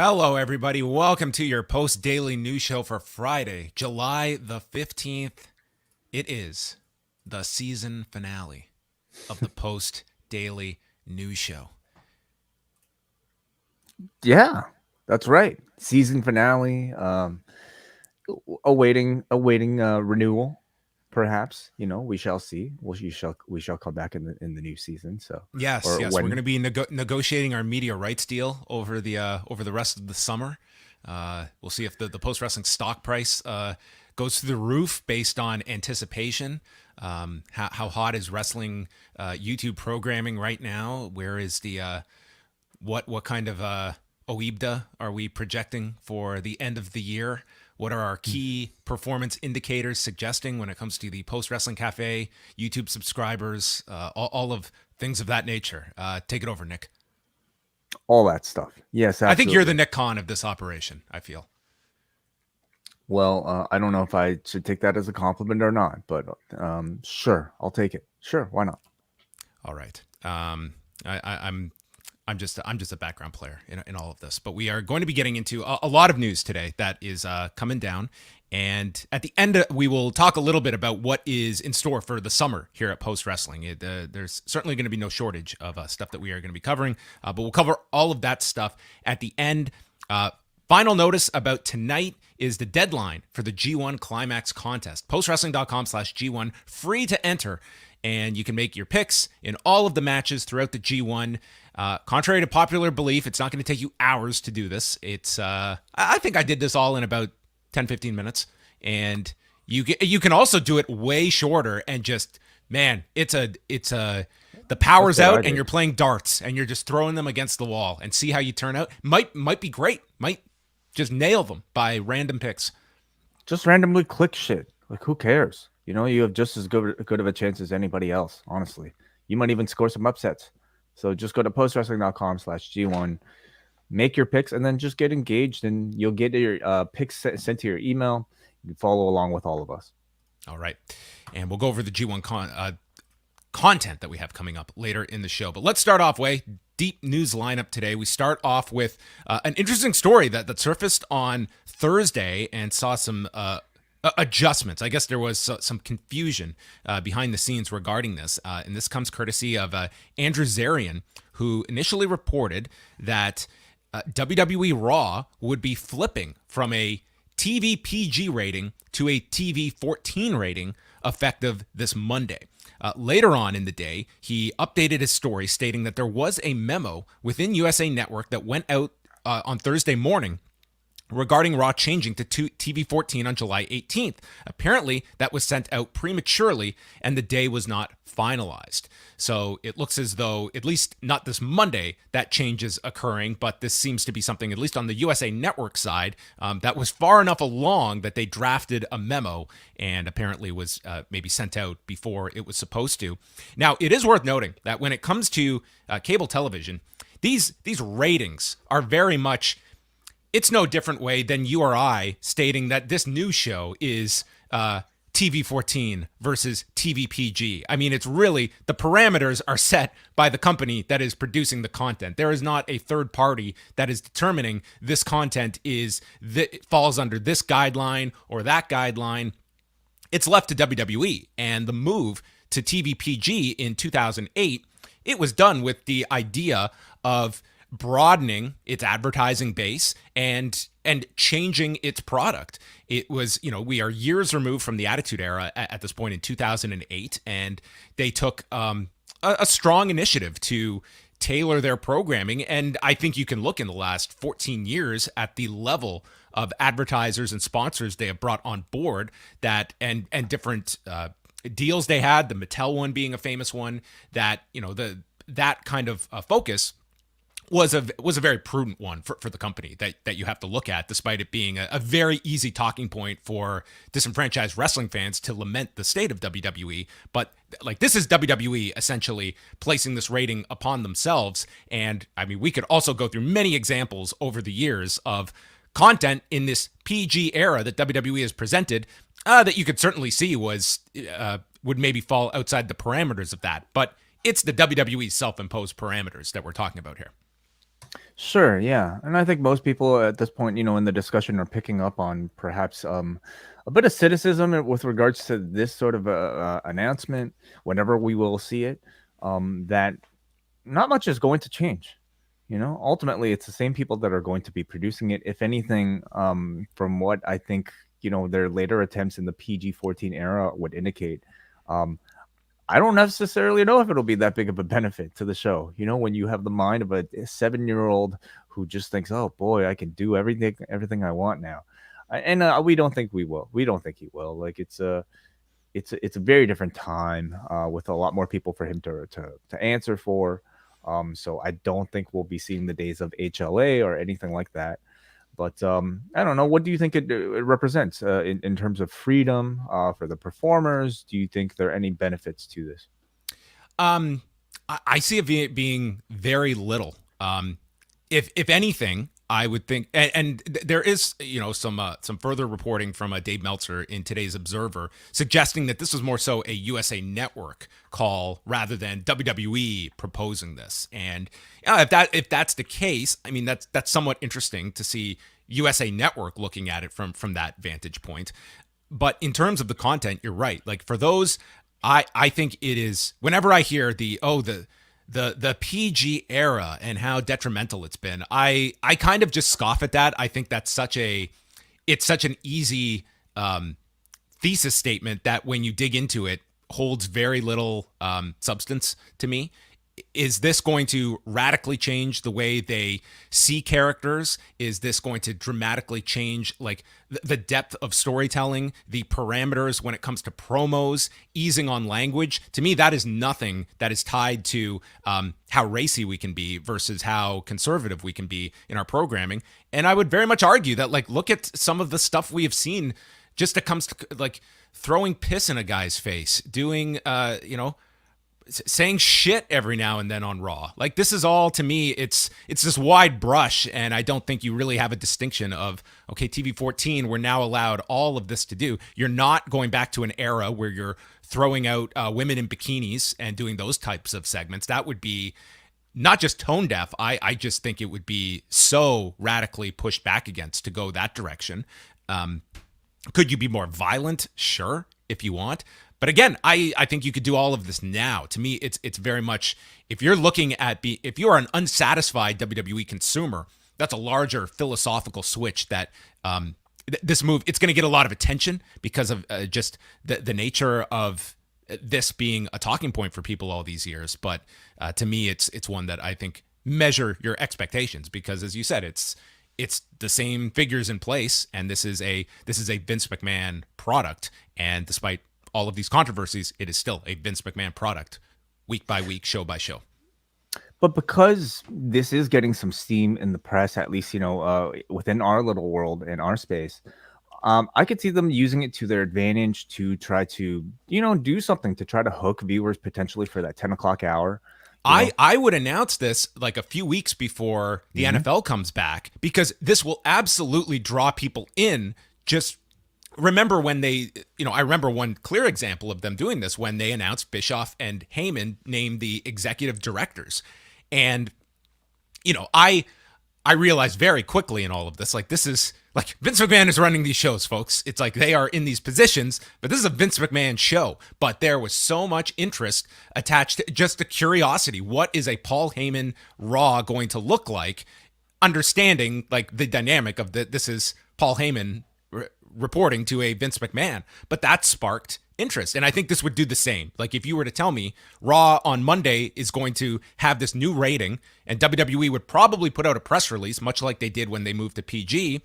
Hello, everybody. Welcome to your post-daily news show for Friday, July the 15th. It is the season finale of the post-daily news show. Yeah, that's right. Season finale. Awaiting renewal. Perhaps we shall see. We shall come back in the new season. So Yes, or yes, we're when going to be negotiating our media rights deal over the rest of the summer. We'll see if the post-wrestling stock price goes through the roof based on anticipation. How hot is wrestling YouTube programming right now? Where is the what kind of OIBDA are we projecting for the end of the year? What are our key performance indicators suggesting when it comes to the Post Wrestling Cafe, YouTube subscribers, all of things of that nature? Take it over, Nick. all that stuff. Yes, absolutely. I think you're the Nick Khan of this operation, I feel. Well, I don't know if I should take that as a compliment or not, but sure, I'll take it. Sure, why not? All right. I'm just a background player in all of this, but we are going to be getting into a lot of news today that is coming down. And at the end, we will talk a little bit about what is in store for the summer here at Post Wrestling. There's certainly going to be no shortage of stuff that we are going to be covering, but we'll cover all of that stuff at the end. Final notice about tonight is the deadline for the G1 Climax contest. Postwrestling.com/G1, free to enter. And you can make your picks in all of the matches throughout the G1. Contrary to popular belief, it's not going to take you hours to do this. I think I did this all in about 10, 15 minutes. And you can also do it way shorter and just, man, the power's out and you're playing darts and you're just throwing them against the wall and see how you turn out. Might be great. Might just nail them by random picks. Just randomly click shit. Like, who cares? You have just as good of a chance as anybody else, honestly. You might even score some upsets. So just go to postwrestling.com/G1, make your picks, and then just get engaged, and you'll get your picks sent to your email. You can follow along with all of us. All right. And we'll go over the G1 content that we have coming up later in the show. But let's start off, deep news lineup today. We start off with an interesting story that surfaced on Thursday and saw some adjustments. I guess there was some confusion behind the scenes regarding this. And this comes courtesy of Andrew Zarian, who initially reported that WWE Raw would be flipping from a TV PG rating to a TV 14 rating effective this Monday. Later on in the day, he updated his story stating that there was a memo within USA Network that went out on Thursday morning regarding Raw changing to TV 14 on July 18th. Apparently, that was sent out prematurely and the day was not finalized. So it looks as though, at least not this Monday, that change is occurring, but this seems to be something, at least on the USA Network side, that was far enough along that they drafted a memo and apparently was maybe sent out before it was supposed to. Now, it is worth noting that when it comes to cable television, these ratings are very much... It's no different way than you or I stating that this news show is TV 14 versus TV PG. I mean, it's really, the parameters are set by the company that is producing the content. There is not a third party that is determining this content falls under this guideline or that guideline. It's left to WWE. And the move to TV PG in 2008, it was done with the idea of broadening its advertising base and changing its product. It was, we are years removed from the Attitude Era at this point in 2008, and they took a strong initiative to tailor their programming. And I think you can look in the last 14 years at the level of advertisers and sponsors they have brought on board and different deals they had, the Mattel one being a famous one, that, that kind of focus was a very prudent one for the company that you have to look at, despite it being a very easy talking point for disenfranchised wrestling fans to lament the state of WWE. But like, this is WWE essentially placing this rating upon themselves. And I mean, we could also go through many examples over the years of content in this PG era that WWE has presented that you could certainly see would maybe fall outside the parameters of that. But it's the WWE self-imposed parameters that we're talking about here. Sure, yeah. And I think most people at this point, in the discussion are picking up on perhaps a bit of cynicism with regards to this sort of announcement whenever we will see it, that not much is going to change. Ultimately, it's the same people that are going to be producing it. If anything, from what I think, their later attempts in the PG-14 era would indicate, um, I don't necessarily know if it'll be that big of a benefit to the show. When you have the mind of a 7-year-old who just thinks, "Oh boy, I can do everything I want now," and we don't think we will. We don't think he will. Like it's a very different time with a lot more people for him to answer for. So I don't think we'll be seeing the days of HLA or anything like that. But I don't know. What do you think it represents in terms of freedom for the performers? Do you think there are any benefits to this? Um, I see it being very little. If anything, I would think, and there is some further reporting from Dave Meltzer in today's Observer suggesting that this was more so a USA Network call rather than WWE proposing this. And if that's the case, I mean that's somewhat interesting to see USA Network looking at it from that vantage point. But in terms of the content, you're right. Like for those, I think it is. Whenever I hear the PG era and how detrimental it's been, I kind of just scoff at that. I think that's such an easy thesis statement that when you dig into it holds very little substance to me. Is this going to radically change the way they see characters? Is this going to dramatically change like the depth of storytelling, the parameters when it comes to promos, easing on language? To me, that is nothing that is tied to how racy we can be versus how conservative we can be in our programming. And I would very much argue that, like, look at some of the stuff we have seen just that comes to like throwing piss in a guy's face, doing, saying shit every now and then on Raw. Like this is all, to me, it's this wide brush, and I don't think you really have a distinction of, okay, TV-14, we're now allowed all of this to do. You're not going back to an era where you're throwing out women in bikinis and doing those types of segments. That would be not just tone deaf. I just think it would be so radically pushed back against to go that direction. Could you be more violent? Sure, if you want. But again, I think you could do all of this now. To me, it's very much, if you're looking at if you are an unsatisfied WWE consumer, that's a larger philosophical switch that this move, it's going to get a lot of attention because of just the nature of this being a talking point for people all these years. But to me, it's one that I think measure your expectations, because as you said, it's the same figures in place, and this is a Vince McMahon product, and despite all of these controversies, it is still a Vince McMahon product, week by week, show by show. But because this is getting some steam in the press, at least within our little world and our space, I could see them using it to their advantage to try to do something to try to hook viewers potentially for that 10 o'clock hour. I would announce this like a few weeks before the NFL comes back, because this will absolutely draw people in. Just remember when I remember one clear example of them doing this when they announced Bischoff and Heyman named the executive directors. And, I realized very quickly in all of this, like, this is like Vince McMahon is running these shows, folks. It's like they are in these positions, but this is a Vince McMahon show. But there was so much interest attached to just the curiosity. What is a Paul Heyman Raw going to look like? Understanding like the dynamic of this is Paul Heyman reporting to a Vince McMahon, but that sparked interest. And I think this would do the same. Like if you were to tell me Raw on Monday is going to have this new rating, and WWE would probably put out a press release, much like they did when they moved to PG,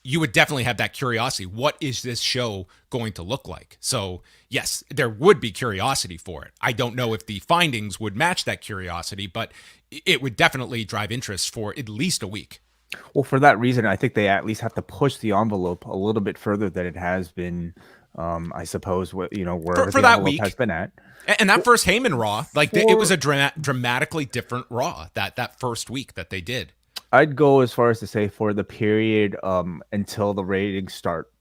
you would definitely have that curiosity. What is this show going to look like? So yes, there would be curiosity for it. I don't know if the findings would match that curiosity, but it would definitely drive interest for at least a week. Well, for that reason, I think they at least have to push the envelope a little bit further than it has been. I suppose where for that week has been at, and that first Heyman Raw, like it was a dramatically different Raw that first week that they did. I'd go as far as to say for the period until the ratings start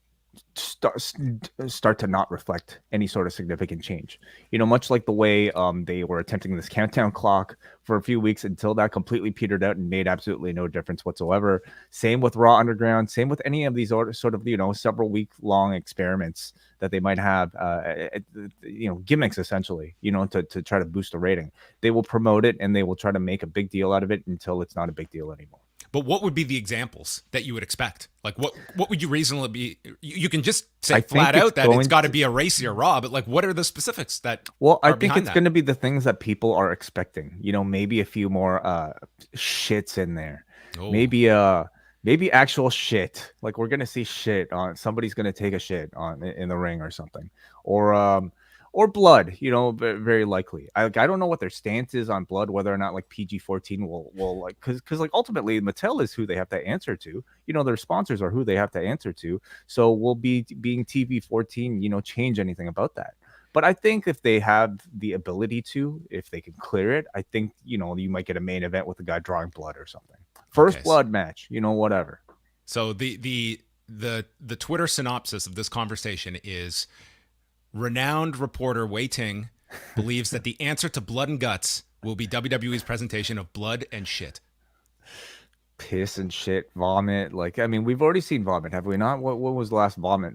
start to not reflect any sort of significant change. Much like the way they were attempting this countdown clock for a few weeks until that completely petered out and made absolutely no difference whatsoever. Same with Raw Underground. Same with any of these sort of several week long experiments that they might have, gimmicks essentially, to try to boost the rating. They will promote it and they will try to make a big deal out of it until it's not a big deal anymore. But what would be the examples that you would expect? Like, what would you reasonably be? You can just say flat out that it's got to be a racier Raw, but like, what are the specifics that? Well, I think it's going to be the things that people are expecting. Maybe a few more shits in there. Oh. Maybe actual shit. Like, we're going to see shit on somebody's going to take a shit in the ring or something, or blood, very likely. I don't know what their stance is on blood, whether or not like PG-14 will like, because like ultimately Mattel is who they have to answer to. Their sponsors are who they have to answer to. So will being TV-14, change anything about that? But I think if they have the ability to, if they can clear it, I think, you might get a main event with a guy drawing blood or something. First blood match, whatever. So the Twitter synopsis of this conversation is: renowned reporter Wai Ting believes that the answer to blood and guts will be WWE's presentation of blood and shit. Piss and shit, vomit. Like, I mean, we've already seen vomit, have we not? What was the last vomit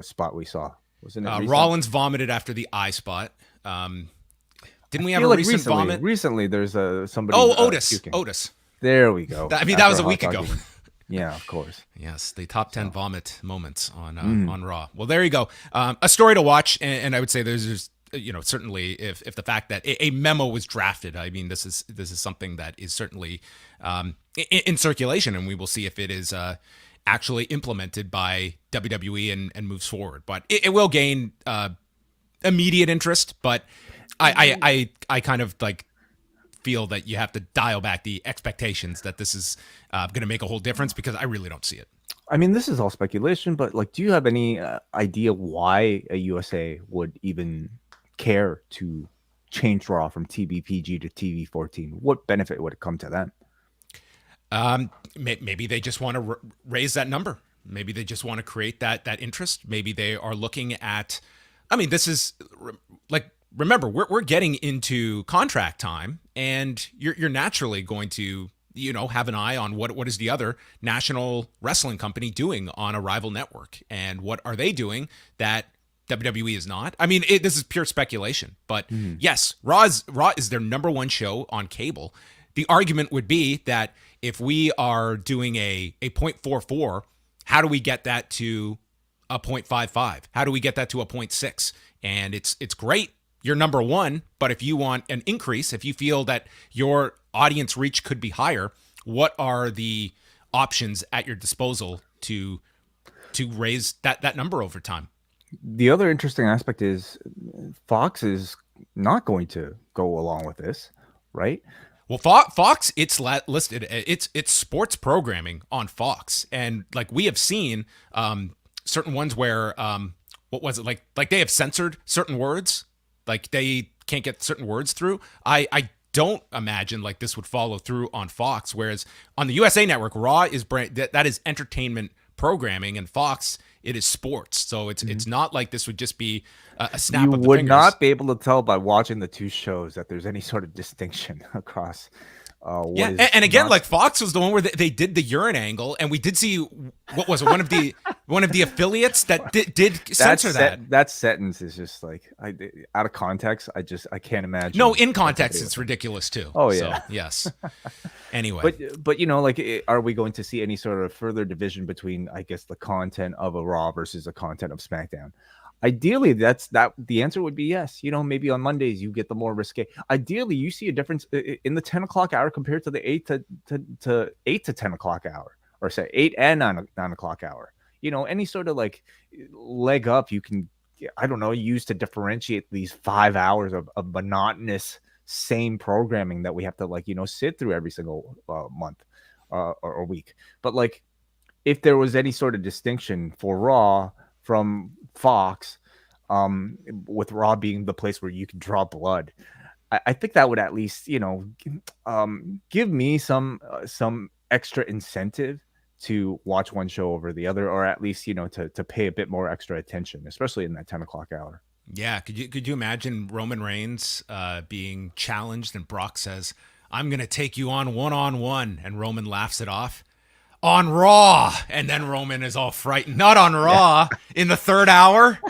spot we saw? Wasn't it Rollins vomited after the eye spot. Didn't we have a recent vomit? Recently, there's somebody. Otis. Puking. Otis. There we go. That was a week ago. Yeah, of course. Yes, the top 10 vomit moments on Raw. Well, there you go. A story to watch, and I would say there's certainly if the fact that a memo was drafted, I mean, this is something that is certainly in circulation, and we will see if it is actually implemented by WWE and moves forward. But it will gain immediate interest. But I kind of like feel that you have to dial back the expectations that this is going to make a whole difference, because I really don't see it. I mean, this is all speculation, but like, do you have any idea why a USA would even care to change Raw from TVPG to TV-14? What benefit would it come to them? Maybe they just want to raise that number. Maybe they just want to create that interest. Maybe they are looking at, I mean, this is like, remember, we're getting into contract time, and you're naturally going to, have an eye on what is the other national wrestling company doing on a rival network, and what are they doing that WWE is not. I mean, this is pure speculation, but yes, Raw is their number one show on cable. The argument would be that if we are doing a 0.44, how do we get that to a 0.55? How do we get that to a 0.6? And it's great. You're number one, but if you want an increase, if you feel that your audience reach could be higher, what are the options at your disposal to raise that number over time? The other interesting aspect is Fox is not going to go along with this, right? Well, Fox, it's listed. It's sports programming on Fox, and like we have seen certain ones where what was it like they have censored certain words. Like they can't get certain words through. I don't imagine like this would follow through on Fox, whereas on the USA Network, Raw is that is entertainment programming, and Fox, it is sports. So it's not like this would just be a snap of the fingers. You would not be able to tell by watching the two shows that there's any sort of distinction across. And again, like Fox was the one where they did the urine angle, and we did see what was it, one of the affiliates that did censor that. That sentence is just like out of context. I can't imagine. No, in context, it's ridiculous too. Oh yeah, so, yes. Anyway, but are we going to see any sort of further division between, I guess, the content of a Raw versus the content of SmackDown? Ideally, the answer would be yes. Maybe on Mondays you get the more risque. Ideally, you see a difference in the 10 o'clock hour compared to the 8 to 10 o'clock hour, or say 8 and 9 o'clock hour. Any sort of like leg up you can, I don't know, use to differentiate these 5 hours of monotonous same programming that we have to sit through every single month or week. But like, if there was any sort of distinction for Raw from Fox, with Raw being the place where you can draw blood, I think that would at least give me some extra incentive to watch one show over the other, or at least, to pay a bit more extra attention, especially in that 10 o'clock hour. Yeah, could you imagine Roman Reigns being challenged and Brock says, "I'm going to take you on one," and Roman laughs it off? On Raw, and then Roman is all frightened. Not on Raw in the third hour,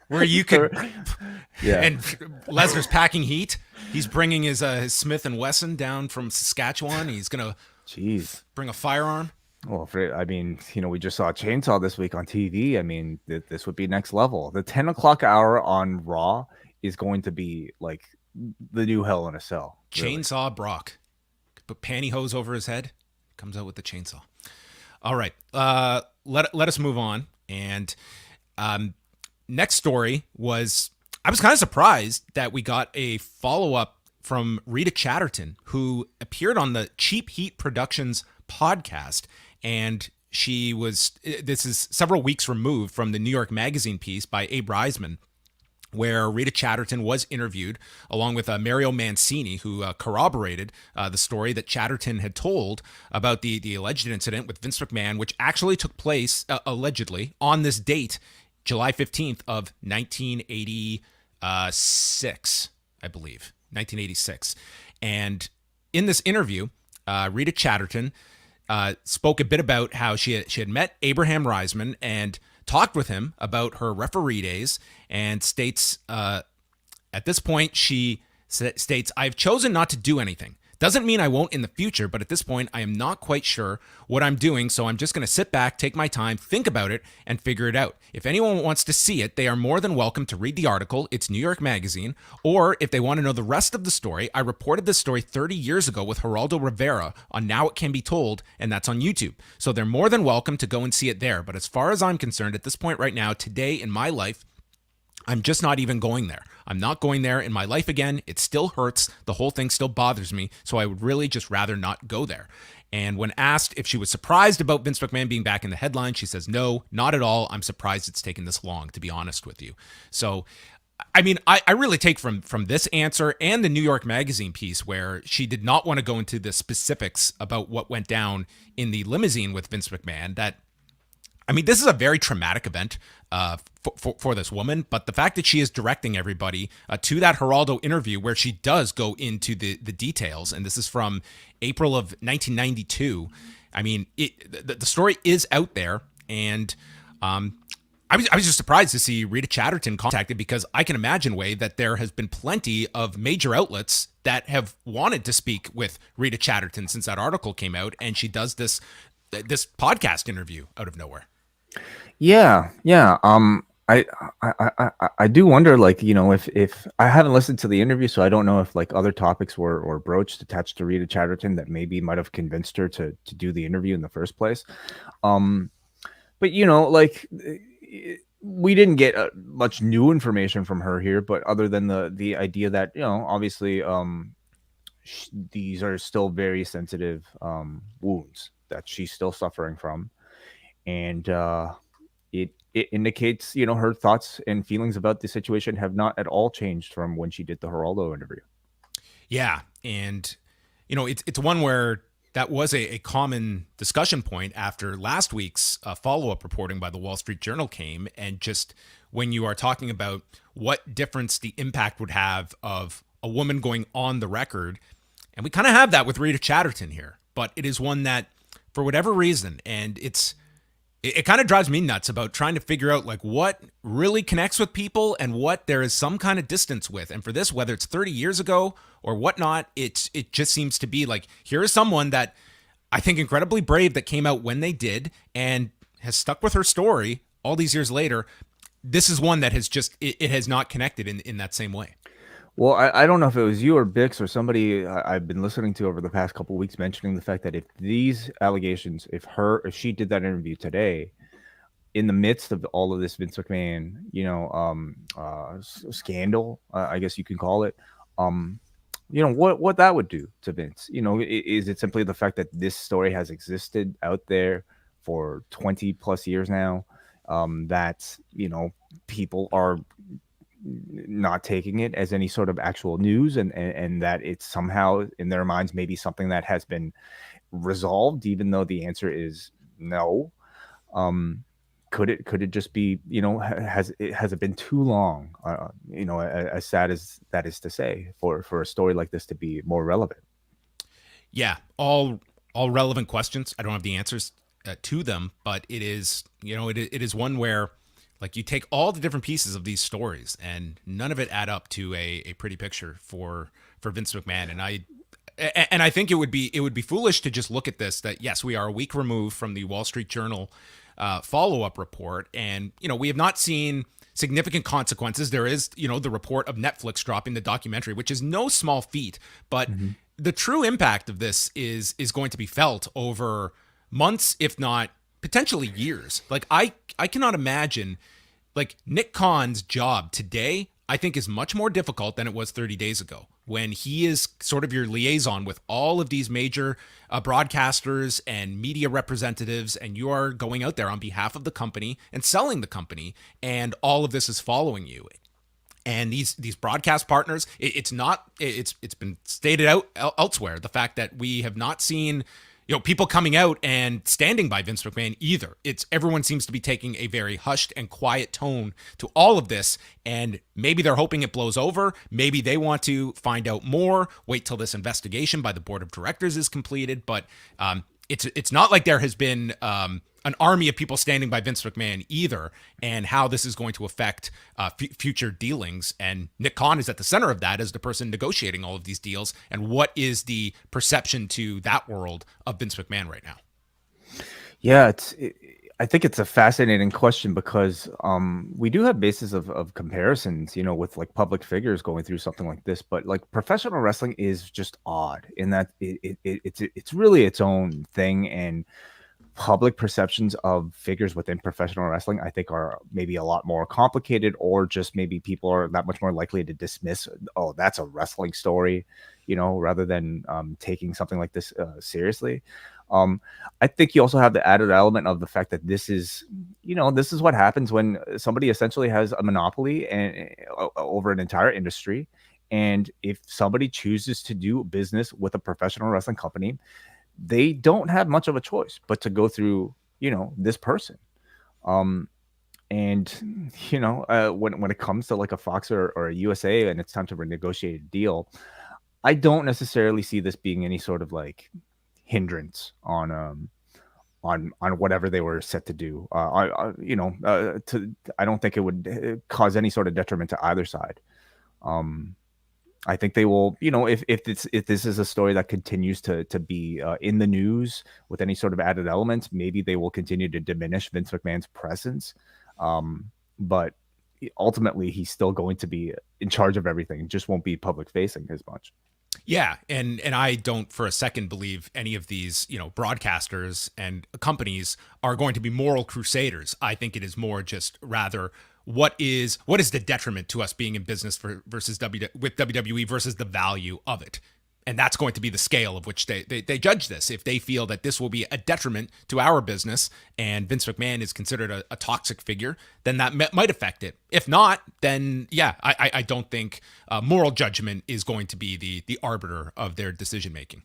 where you could. Yeah. And Lesnar's packing heat. He's bringing his Smith and Wesson down from Saskatchewan. He's gonna bring a firearm. Well, we just saw a chainsaw this week on TV. I mean, this would be next level. The 10 o'clock hour on Raw is going to be like the new Hell in a Cell. Really. Chainsaw Brock. Put pantyhose over his head. Comes out with the chainsaw. All right. Let us move on. And next story was, I was kind of surprised that we got a follow-up from Rita Chatterton, who appeared on the Cheap Heat Productions podcast. And this is several weeks removed from the New York Magazine piece by Abe Reisman, where Rita Chatterton was interviewed along with Mario Mancini, who corroborated the story that Chatterton had told about the alleged incident with Vince McMahon, which actually took place allegedly on this date, July 15th of 1986, I believe, 1986. And in this interview, Rita Chatterton spoke a bit about how she had met Abraham Reisman and talked with him about her referee days, and states at this point, she states, "I've chosen not to do anything. Doesn't mean I won't in the future, but at this point, I am not quite sure what I'm doing, so I'm just going to sit back, take my time, think about it, and figure it out. If anyone wants to see it, they are more than welcome to read the article. It's New York Magazine. Or if they want to know the rest of the story, I reported this story 30 years ago with Geraldo Rivera on Now It Can Be Told, and that's on YouTube. So they're more than welcome to go and see it there. But as far as I'm concerned, at this point right now, today in my life, I'm just not even going there. I'm not going there in my life again. It still hurts. The whole thing still bothers me. So I would really just rather not go there." And when asked if she was surprised about Vince McMahon being back in the headline, she says, "No, not at all. I'm surprised it's taken this long, to be honest with you." So, I mean, I really take from this answer and the New York Magazine piece, where she did not want to go into the specifics about what went down in the limousine with Vince McMahon, that, I mean, this is a very traumatic event for this woman, but the fact that she is directing everybody to that Geraldo interview where she does go into the details, and this is from April of 1992. I mean, the story is out there, and I was just surprised to see Rita Chatterton contacted, because I can imagine, Way, that there has been plenty of major outlets that have wanted to speak with Rita Chatterton since that article came out, and she does this podcast interview out of nowhere. Yeah. I do wonder, like, if I haven't listened to the interview, so I don't know if like other topics were broached attached to Rita Chatterton that maybe might have convinced her to do the interview in the first place. But like, we didn't get much new information from her here, but other than the idea that, obviously, these are still very sensitive wounds that she's still suffering from. And it indicates, her thoughts and feelings about the situation have not at all changed from when she did the Geraldo interview. Yeah, and it's one where that was a common discussion point after last week's follow-up reporting by the Wall Street Journal came, and just when you are talking about what difference the impact would have of a woman going on the record, and we kind of have that with Rita Chatterton here, but it is one that, for whatever reason, and it kind of drives me nuts about trying to figure out like what really connects with people and what there is some kind of distance with. And for this, whether it's 30 years ago or whatnot, it just seems to be like, here is someone that I think incredibly brave that came out when they did and has stuck with her story all these years later. This is one that has just, it has not connected in that same way. Well, I don't know if it was you or Bix or somebody I've been listening to over the past couple of weeks mentioning the fact that if these allegations, if she did that interview today, in the midst of all of this Vince McMahon, scandal, I guess you can call it, what that would do to Vince. Is it simply the fact that this story has existed out there for 20 plus years now, that, people are not taking it as any sort of actual news, and that it's somehow in their minds maybe something that has been resolved, even though the answer is No. Um, could it just be, has it been too long? As sad as that is to say, for a story like this to be more relevant. Yeah, all relevant questions. I don't have the answers to them, but it is, it is one where, like, you take all the different pieces of these stories and none of it add up to a pretty picture for Vince McMahon. And I think it would be foolish to just look at this, that yes, we are a week removed from the Wall Street Journal follow-up report, and we have not seen significant consequences. There is, the report of Netflix dropping the documentary, which is no small feat, but Mm-hmm. the true impact of this is going to be felt over months, if not potentially years. Like, I cannot imagine, like, Nick Khan's job today, I think, is much more difficult than it was 30 days ago, when he is sort of your liaison with all of these major broadcasters and media representatives, and you are going out there on behalf of the company and selling the company, and all of this is following you. And these broadcast partners, it's been stated out elsewhere, the fact that we have not seen people coming out and standing by Vince McMahon either. It's everyone seems to be taking a very hushed and quiet tone to all of this, and maybe they're hoping it blows over. Maybe they want to find out more, wait till this investigation by the board of directors is completed. But it's not like there has been an army of people standing by Vince McMahon either, and how this is going to affect future dealings. And Nick Khan is at the center of that as the person negotiating all of these deals. And what is the perception to that world of Vince McMahon right now? Yeah, I think it's a fascinating question because we do have basis of comparisons, with like public figures going through something like this. But like professional wrestling is just odd in that it's really its own thing, and public perceptions of figures within professional wrestling, I think, are maybe a lot more complicated, or just maybe people are that much more likely to dismiss, oh, that's a wrestling story, rather than taking something like this seriously. I think you also have the added element of the fact that this is what happens when somebody essentially has a monopoly and over an entire industry. And if somebody chooses to do business with a professional wrestling company, they don't have much of a choice but to go through, this person. And when it comes to like a Fox or a USA and it's time to renegotiate a deal, I don't necessarily see this being any sort of like hindrance on whatever they were set to do. I don't think it would cause any sort of detriment to either side. I think they will, if this is a story that continues to be in the news with any sort of added elements, maybe they will continue to diminish Vince McMahon's presence. But ultimately, he's still going to be in charge of everything. Just won't be public facing as much. Yeah, and I don't for a second believe any of these, broadcasters and companies are going to be moral crusaders. I think it is more just rather what is the detriment to us being in business versus with WWE versus the value of it. And that's going to be the scale of which they judge this. If they feel that this will be a detriment to our business and Vince McMahon is considered a toxic figure, then that might affect it. If not, then yeah, I don't think moral judgment is going to be the arbiter of their decision making.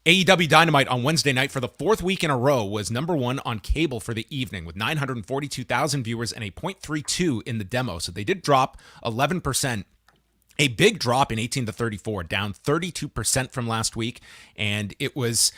AEW Dynamite on Wednesday night for the fourth week in a row was number one on cable for the evening with 942,000 viewers and a .32 in the demo. So they did drop 11%. A big drop in 18 to 34, down 32% from last week. And it was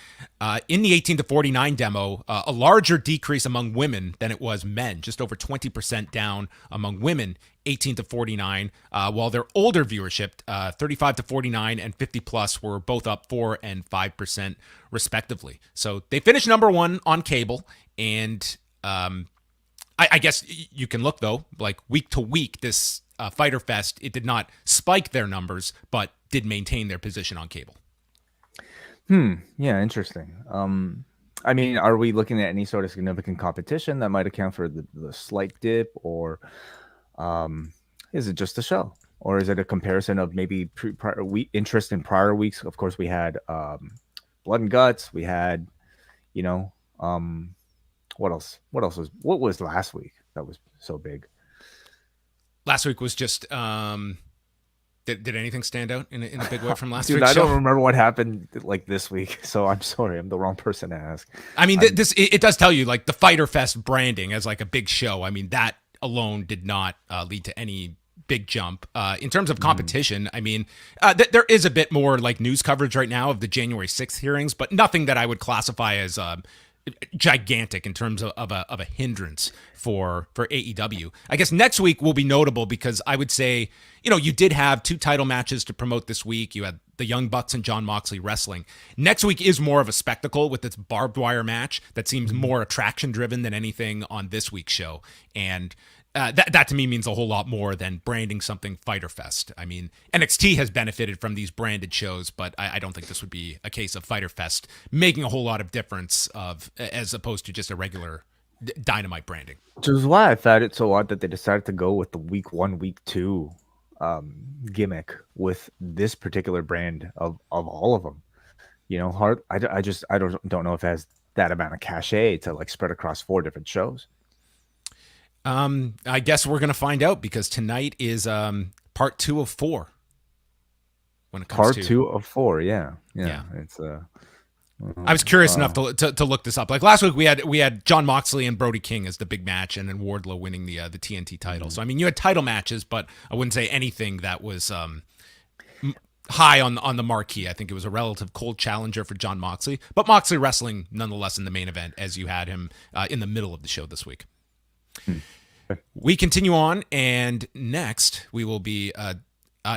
in the 18 to 49 demo, a larger decrease among women than it was men, just over 20% down among women, 18 to 49, while their older viewership, 35 to 49 and 50 plus, were both up 4 and 5% respectively. So they finished number one on cable. And I guess you can look, though, like week to week, this Fyter Fest, it did not spike their numbers, but did maintain their position on cable. Yeah, interesting. I mean, are we looking at any sort of significant competition that might account for the slight dip, or is it just a show, or is it a comparison of maybe interest in prior weeks? Of course, we had Blood and Guts. We had, what else? What was last week that was so big? Last week was just there Did anything stand out in a big way from last Dude, week's I show? don't remember what happened like this week, so I'm sorry. I'm the wrong person to ask. I mean, it does tell you like the Fyter Fest branding as like a big show. I mean, that alone did not lead to any big jump. In terms of competition, I mean, there is a bit more like news coverage right now of the January 6th hearings, but nothing that I would classify as gigantic in terms of a hindrance for AEW. I guess next week will be notable because I would say, you did have 2 title matches to promote this week. You had the Young Bucks and Jon Moxley wrestling. Next week is more of a spectacle with its barbed wire match that seems more attraction driven than anything on this week's show. And that to me means a whole lot more than branding something Fyter Fest. I mean, NXT has benefited from these branded shows, but I don't think this would be a case of Fyter Fest making a whole lot of difference as opposed to just a regular Dynamite branding. Which is why I found it so odd that they decided to go with the week 1, week 2 gimmick with this particular brand of all of them. I don't know if it has that amount of cachet to like spread across 4 different shows. I guess we're gonna find out because tonight is part 2 of 4. When it comes part 2 of 4, yeah. It's I was curious enough to look this up. Like last week, we had Jon Moxley and Brody King as the big match, and then Wardlow winning the TNT title. So I mean, you had title matches, but I wouldn't say anything that was high on the marquee. I think it was a relative cold challenger for Jon Moxley, but Moxley wrestling nonetheless in the main event as you had him in the middle of the show this week. We continue on, and next we will be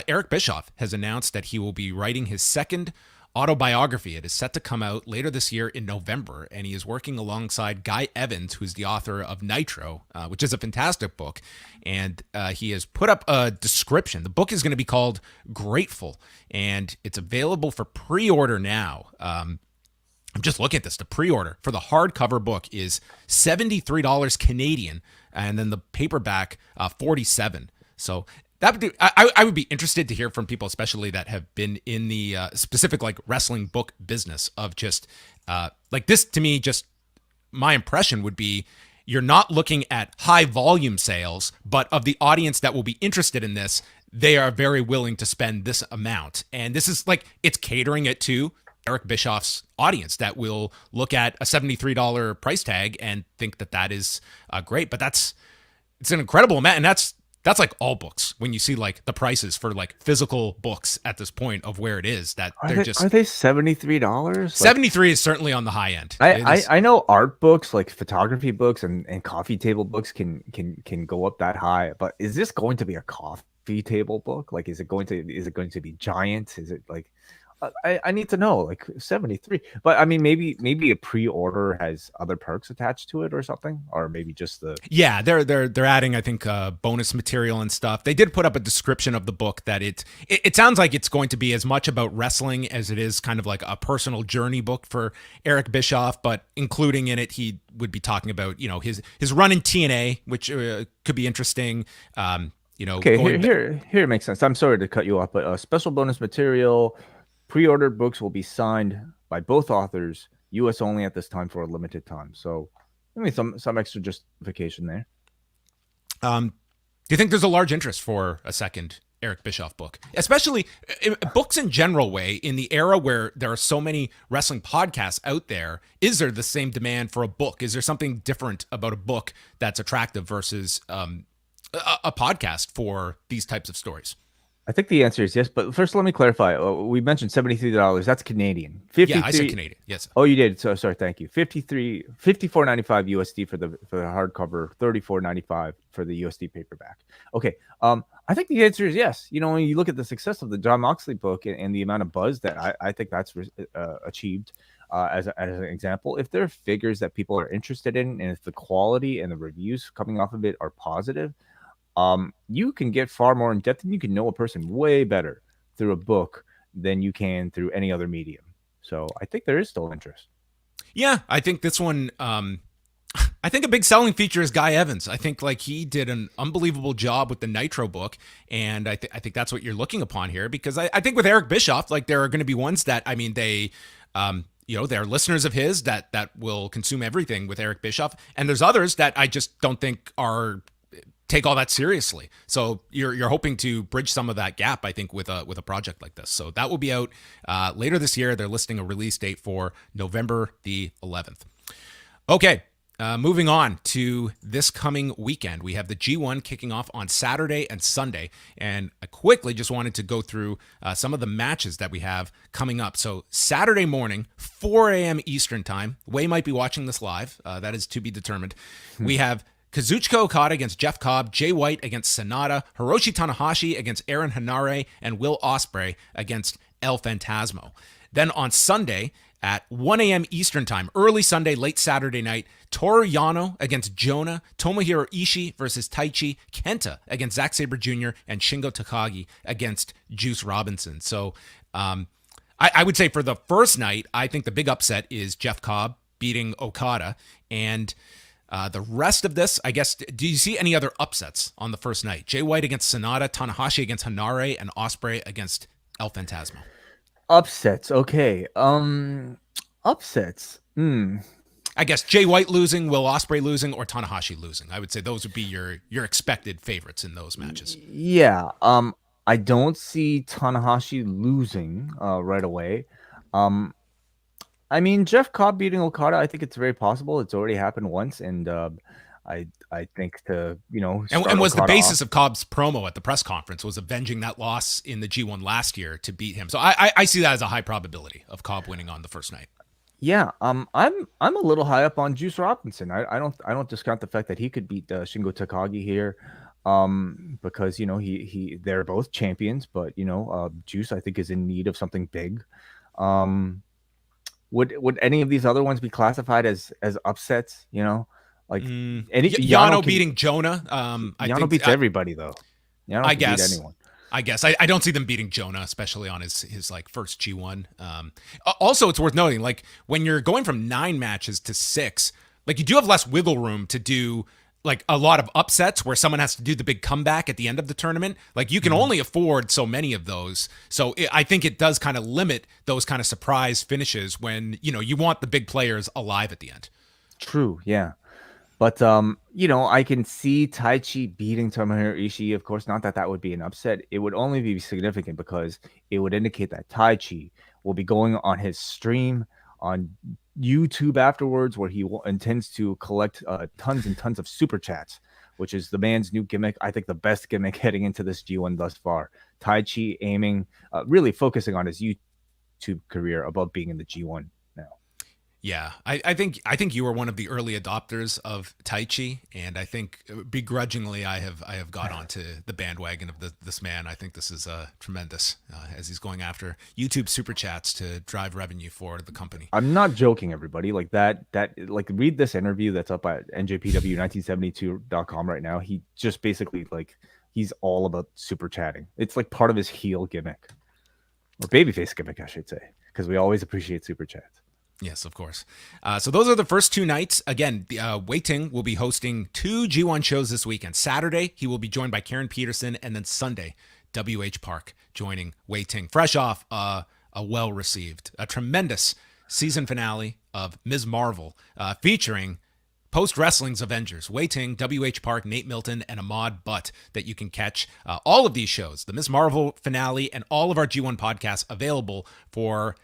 Eric Bischoff has announced that he will be writing his second autobiography. It is set to come out later this year in November, and he is working alongside Guy Evans, who's the author of Nitro, which is a fantastic book, and he has put up a description. The book is going to be called Grateful, and it's available for pre-order now. I'm just looking at this. The pre-order for the hardcover book is $73 Canadian, and then the paperback $47. So that would do. I would be interested to hear from people, especially that have been in the specific like wrestling book business of just like this. To me, just my impression would be you're not looking at high volume sales, but of the audience that will be interested in this, they are very willing to spend this amount, and this is like it's catering it to Eric Bischoff's audience that will look at a $73 price tag and think that is great. But it's an incredible amount, and that's like all books. When you see like the prices for like physical books at this point of where it is, that are they $73? 73 is certainly on the high end. I know art books like photography books and coffee table books can go up that high, but is this going to be a coffee table book? Like, is it going to be giant? Is it like I need to know, like 73. But I mean, maybe a pre-order has other perks attached to it or something, or maybe just the they're adding, I think, bonus material and stuff. They did put up a description of the book that it sounds like it's going to be as much about wrestling as it is kind of like a personal journey book for Eric Bischoff, but including in it he would be talking about his run in TNA, which could be interesting. Okay, here it makes sense. I'm sorry to cut you off, but special bonus material. Pre-ordered books will be signed by both authors, U.S. only at this time for a limited time. So, I mean, some extra justification there. Do you think there's a large interest for a second Eric Bischoff book, especially books in general way in the era where there are so many wrestling podcasts out there? Is there the same demand for a book? Is there something different about a book that's attractive versus a podcast for these types of stories? I think the answer is yes, but first let me clarify. We mentioned $73. That's Canadian. Yeah, I said Canadian. Yes. Oh, you did. So sorry. Thank you. $54.95 USD for the hardcover, $34.95 for the USD paperback. Okay. I think the answer is yes. When you look at the success of the Jon Moxley book and the amount of buzz that I think that's achieved as an example, if there are figures that people are interested in, and if the quality and the reviews coming off of it are positive, you can get far more in depth, and you can know a person way better through a book than you can through any other medium. So I think there is still interest. Yeah, I think this one, I think a big selling feature is Guy Evans. I think like he did an unbelievable job with the Nitro book, and I think that's what you're looking upon here, because I think with Eric Bischoff, like there are going to be ones that, I mean, they, they're listeners of his that will consume everything with Eric Bischoff, and there's others that I just don't think are take all that seriously. So you're hoping to bridge some of that gap, I think, with a project like this. So that will be out later this year. They're listing a release date for November the 11th. Okay. Moving on to this coming weekend, we have the G1 kicking off on Saturday and Sunday. And I quickly just wanted to go through some of the matches that we have coming up. So Saturday morning, 4 a.m. Eastern time. Wai might be watching this live. That is to be determined. We have Kazuchika Okada against Jeff Cobb, Jay White against Sonata, Hiroshi Tanahashi against Aaron Henare, and Will Ospreay against El Phantasmo. Then on Sunday, at 1 a.m. Eastern time, early Sunday, late Saturday night, Toru Yano against Jonah, Tomohiro Ishii versus Taichi, Kenta against Zack Sabre Jr., and Shingo Takagi against Juice Robinson. So I would say for the first night, I think the big upset is Jeff Cobb beating Okada. And the rest of this, I guess, do you see any other upsets on the first night? Jay White against Sonata, Tanahashi against Henare, and Ospreay against El Phantasmo. Upsets, okay. Upsets. I guess Jay White losing, Will Ospreay losing, or Tanahashi losing. I would say those would be your expected favorites in those matches. Yeah. I don't see Tanahashi losing right away. I mean, Jeff Cobb beating Okada, I think it's very possible. It's already happened once, and I think to, and was the basis of Cobb's promo at the press conference was avenging that loss in the G1 last year to beat him. So I see that as a high probability of Cobb winning on the first night. Yeah, I'm a little high up on Juice Robinson. I don't discount the fact that he could beat Shingo Takagi here, because they're both champions, but Juice I think is in need of something big. Would any of these other ones be classified as upsets? Like Yano beating Jonah. Yano beats everybody though. Yano I guess. Beat anyone. I guess I don't see them beating Jonah, especially on his like first G1. Also, it's worth noting, like when you're going from 9 matches to 6, like you do have less wiggle room to do like a lot of upsets where someone has to do the big comeback at the end of the tournament. Like you can only afford so many of those. So I think it does kind of limit those kind of surprise finishes when you want the big players alive at the end. True. Yeah. But, I can see Taichi beating Tomohiro Ishii. Of course, not that would be an upset. It would only be significant because it would indicate that Taichi will be going on his stream on YouTube afterwards, where he intends to collect tons and tons of super chats, which is the man's new gimmick. I think the best gimmick heading into this G1 thus far. Taichi aiming, really focusing on his YouTube career above being in the G1. Yeah, I think you were one of the early adopters of Taichi, and I think begrudgingly I have got onto the bandwagon of this man. I think this is tremendous as he's going after YouTube super chats to drive revenue for the company. I'm not joking, everybody. Like that like read this interview that's up at njpw1972.com right now. He just basically he's all about super chatting. It's like part of his heel gimmick, or babyface gimmick, I should say, because we always appreciate super chats. Yes, of course. So those are the first 2 nights. Again, Wai Ting will be hosting 2 G1 shows this weekend. Saturday, he will be joined by Karen Peterson, and then Sunday, WH Park joining Wai Ting. Fresh off a well-received, a tremendous season finale of Ms. Marvel, featuring post-wrestling's Avengers, Wai Ting, WH Park, Nate Milton, and Ahmad Butt, that you can catch all of these shows, the Ms. Marvel finale, and all of our G1 podcasts available for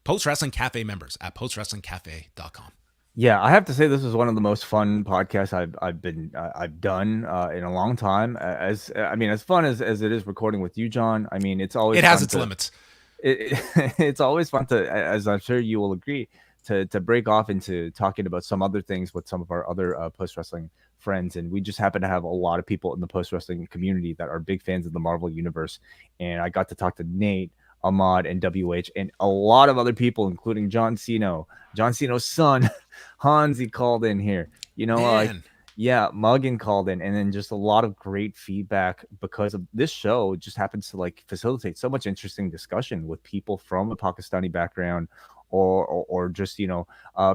Post Wrestling Cafe members at postwrestlingcafe.com. Yeah, I have to say this is one of the most fun podcasts I've done in a long time. As fun as it is recording with you, John. I mean, it has its limits. It's always fun to, as I'm sure you will agree, to break off into talking about some other things with some of our other post wrestling friends. And we just happen to have a lot of people in the post wrestling community that are big fans of the Marvel universe. And I got to talk to Nate, Ahmad, and WH, and a lot of other people, including John Ceno's son, Hansi, called in here. Muggin called in, and then just a lot of great feedback because of this show. Just happens to facilitate so much interesting discussion with people from a Pakistani background, or just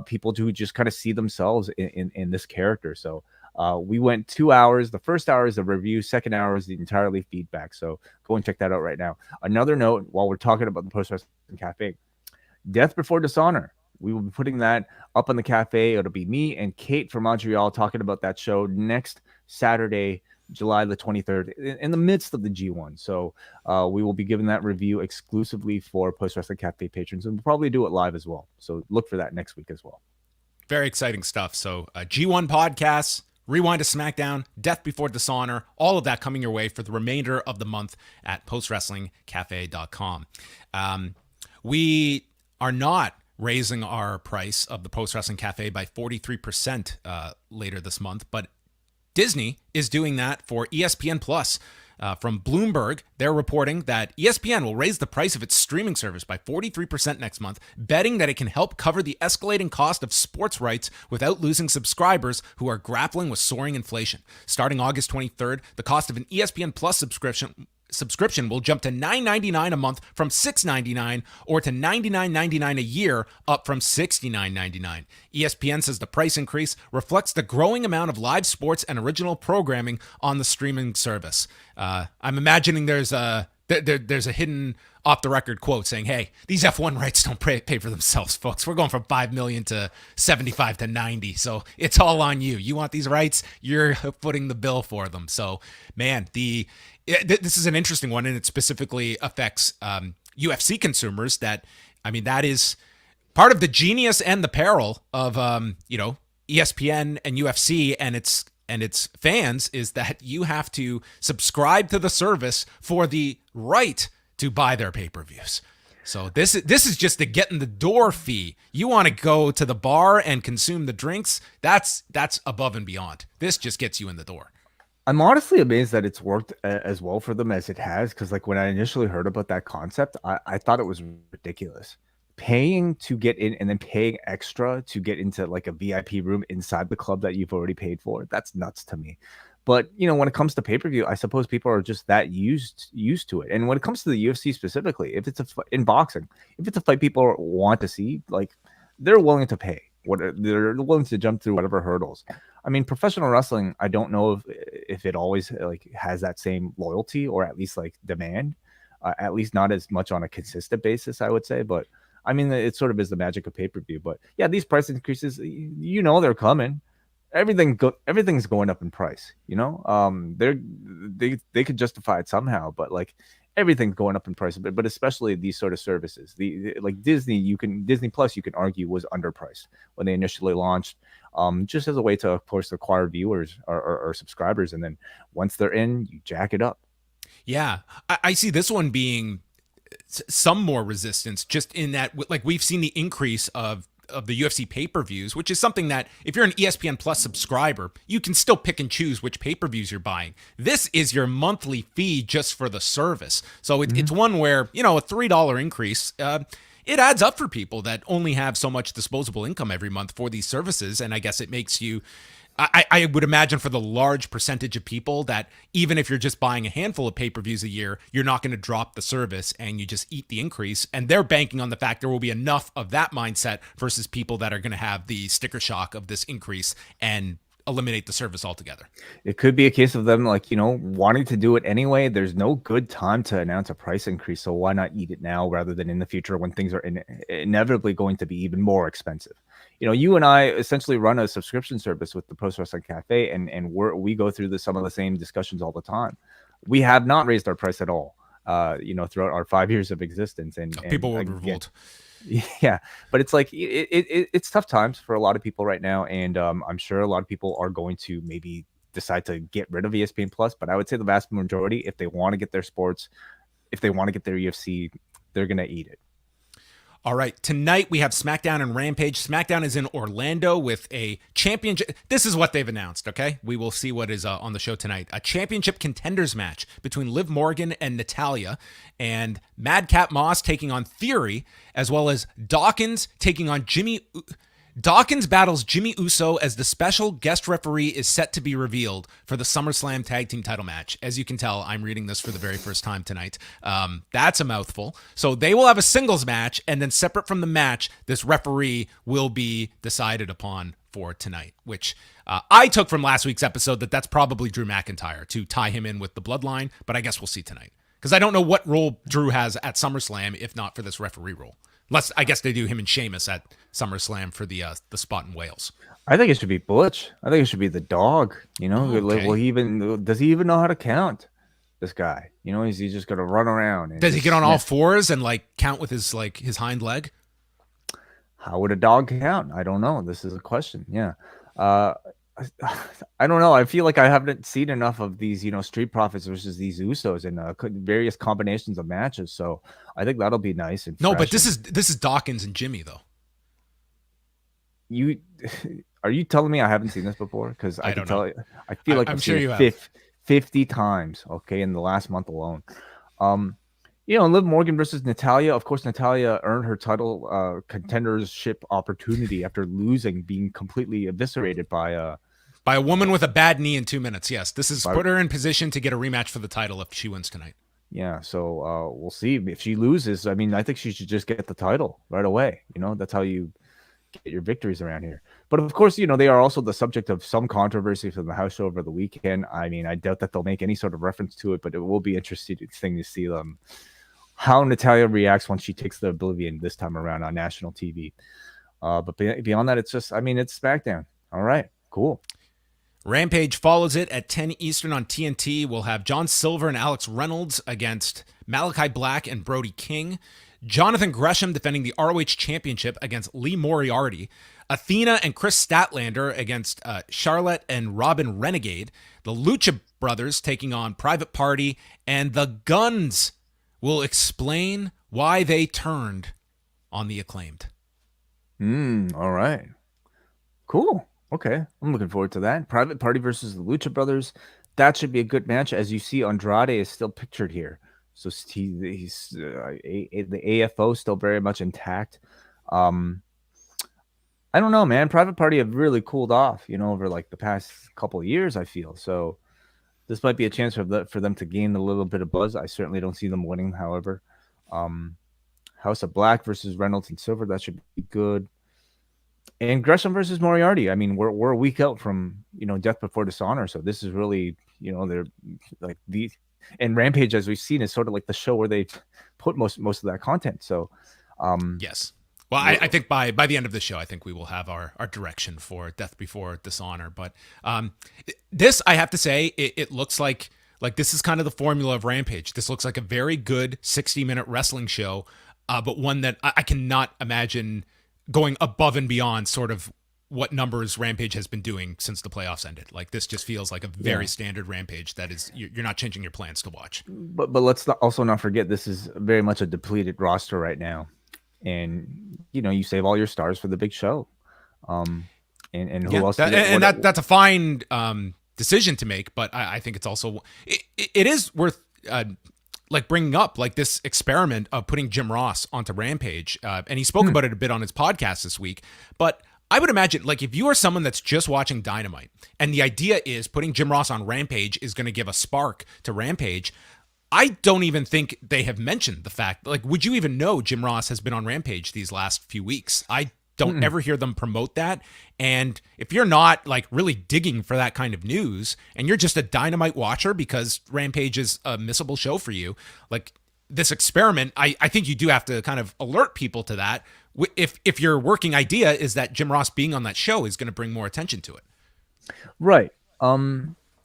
people who just kind of see themselves in this character. So we went 2 hours. The first hour is a review. Second hour is the entirely feedback. So go and check that out right now. Another note, while we're talking about the Post Wrestling Cafe, Death Before Dishonor. We will be putting that up on the cafe. It'll be me and Kate from Montreal talking about that show next Saturday, July the 23rd, in the midst of the G1. So we will be giving that review exclusively for Post Wrestling Cafe patrons, and we'll probably do it live as well. So look for that next week as well. Very exciting stuff. So G1 podcasts, Rewind to SmackDown, Death Before Dishonor, all of that coming your way for the remainder of the month at postwrestlingcafe.com. We are not raising our price of the Post Wrestling Cafe by 43% later this month, but Disney is doing that for ESPN Plus. From Bloomberg, they're reporting that ESPN will raise the price of its streaming service by 43% next month, betting that it can help cover the escalating cost of sports rights without losing subscribers who are grappling with soaring inflation. Starting August 23rd, the cost of an ESPN Plus subscription will jump to $9.99 a month from $6.99, or to $99.99 a year, up from $69.99. ESPN says the price increase reflects the growing amount of live sports and original programming on the streaming service. I'm imagining there's a hidden off-the-record quote saying, hey, these F1 rights don't pay for themselves, folks. We're going from $5 million to $75 to $90, so it's all on you. You want these rights? You're footing the bill for them. So, man, this is an interesting one, and it specifically affects UFC consumers. That is part of the genius and the peril of ESPN and UFC and its fans, is that you have to subscribe to the service for the right to buy their pay-per-views. So this is just the get in the door fee. You want to go to the bar and consume the drinks, that's above and beyond. This just gets you in the door. I'm honestly amazed that it's worked as well for them as it has, because like when I initially heard about that concept, I thought it was ridiculous. Paying to get in and then paying extra to get into like a VIP room inside the club that you've already paid for, that's nuts to me. But when it comes to pay-per-view, I suppose people are just that used to it. And when it comes to the UFC specifically, if it's in boxing, if it's a fight people want to see, like, they're willing to pay. They're willing to jump through whatever hurdles. I mean, professional wrestling, I don't know if it always like has that same loyalty, or at least like demand, at least not as much on a consistent basis, I would say. But I mean, it sort of is the magic of pay-per-view. But yeah, these price increases, they're coming. Everything's going up in price. They could justify it somehow, but like everything's going up in price. But especially these sort of services, like Disney Plus, you can argue was underpriced when they initially launched, just as a way to, of course, acquire viewers or subscribers, and then once they're in, you jack it up. Yeah, I see this one being some more resistance, just in that, like, we've seen the increase of the UFC pay-per-views, which is something that if you're an ESPN Plus subscriber, you can still pick and choose which pay-per-views you're buying. This is your monthly fee just for the service. So it's one where, a $3 increase, it adds up for people that only have so much disposable income every month for these services. And I guess it makes you, I would imagine, for the large percentage of people, that even if you're just buying a handful of pay-per-views a year, you're not going to drop the service and you just eat the increase. And they're banking on the fact there will be enough of that mindset versus people that are going to have the sticker shock of this increase and eliminate the service altogether. It could be a case of them, like, wanting to do it anyway. There's no good time to announce a price increase, so why not eat it now rather than in the future when things are inevitably going to be even more expensive. You and I essentially run a subscription service with the Post Wrestling Cafe, and we go through some of the same discussions all the time. We have not raised our price at all, throughout our 5 years of existence. And people would revolt. Yeah, but it's like it's tough times for a lot of people right now, and I'm sure a lot of people are going to maybe decide to get rid of ESPN Plus. But I would say the vast majority, if they want to get their sports, if they want to get their UFC, they're gonna eat it. All right, tonight we have SmackDown and Rampage. SmackDown is in Orlando with a championship. This is what they've announced, okay? We will see what is on the show tonight. A championship contenders match between Liv Morgan and Natalya, and Madcap Moss taking on Theory, as well as Dawkins taking on Dawkins battles Jimmy Uso as the special guest referee is set to be revealed for the SummerSlam Tag Team title match. As you can tell, I'm reading this for the very first time tonight. That's a mouthful. So they will have a singles match, and then separate from the match, this referee will be decided upon for tonight, which I took from last week's episode that's probably Drew McIntyre to tie him in with the bloodline, but I guess we'll see tonight. Because I don't know what role Drew has at SummerSlam if not for this referee role. Unless, I guess, they do him and Sheamus at SummerSlam for the spot in Wales. I think it should be Butch. I think it should be the dog. You know, Oh, like, well, okay. does he even know how to count? This guy, you know, is he just gonna run around and Does he just get on all sniff? fours and like count with his hind leg? How would a dog count? I don't know. This is a question. Yeah. Uh, I don't know. I feel like I haven't seen enough of these, Street Profits versus these Usos and various combinations of matches. So I think that'll be nice and No, but fresh. this And is Dawkins and Jimmy though. you, are you telling me I haven't seen this before? Because I I can don't know. tell you, I feel like I'm I've sure seen you it have. 50 times. Okay, in the last month alone. Um, Liv Morgan versus Natalia. Of course, Natalia earned her title contendership opportunity after losing, being completely eviscerated By a woman with a bad knee in 2 minutes. Yes, this is by put her in position to get a rematch for the title if she wins tonight. yeah. So we'll see if she loses. I mean, I think she should just get the title right away. That's how you get your victories around here. But of course, they are also the subject of some controversy from the house show over the weekend. I mean, I doubt that they'll make any sort of reference to it, but it will be interesting thing to see them how Natalia reacts once she takes the Oblivion this time around on national TV. But beyond that, it's just, I mean, it's SmackDown. All right, cool. Rampage follows it at 10 Eastern on TNT. We'll have John Silver and Alex Reynolds against Malachi Black and Brody King. Jonathan Gresham defending the ROH Championship against Lee Moriarty. Athena and Chris Statlander against Charlotte and Robin Renegade. The Lucha Brothers taking on Private Party. And the Guns will explain why they turned on the Acclaimed. All right. Cool. Okay. I'm looking forward to that. Private Party versus the Lucha Brothers. That should be a good match. As you see, Andrade is still pictured here. So he's the AFO still very much intact. I don't know, man. Private Party have really cooled off, over like the past couple of years, I feel. So this might be a chance for them to gain a little bit of buzz. I certainly don't see them winning, however. House of Black versus Reynolds and Silver. That should be good. And Gresham versus Moriarty. I mean, we're a week out from Death Before Dishonor, so this is really they're like and Rampage, as we've seen, is sort of like the show where they put most of that content. So yes. Well, I think by the end of the show, I think we will have our direction for Death Before Dishonor. But this, I have to say, it looks like this is kind of the formula of Rampage. This looks like a very good 60-minute wrestling show, but one that I cannot imagine going above and beyond sort of what numbers Rampage has been doing since the playoffs ended. Like this just feels like a very standard Rampage that is you're not changing your plans to watch. But let's also not forget this is very much a depleted roster right now, and you save all your stars for the big show. And who else? That's a fine decision to make, but I think it's also it is worth. Like bringing up like this experiment of putting Jim Ross onto Rampage. And he spoke about it a bit on his podcast this week. But I would imagine like if you are someone that's just watching Dynamite and the idea is putting Jim Ross on Rampage is going to give a spark to Rampage, I don't even think they have mentioned the fact, like, would you even know Jim Ross has been on Rampage these last few weeks? I don't ever hear them promote that. And if you're not like really digging for that kind of news and you're just a Dynamite watcher because Rampage is a missable show for you, like this experiment, I think you do have to kind of alert people to that. If your working idea is that Jim Ross being on that show is going to bring more attention to it. Right.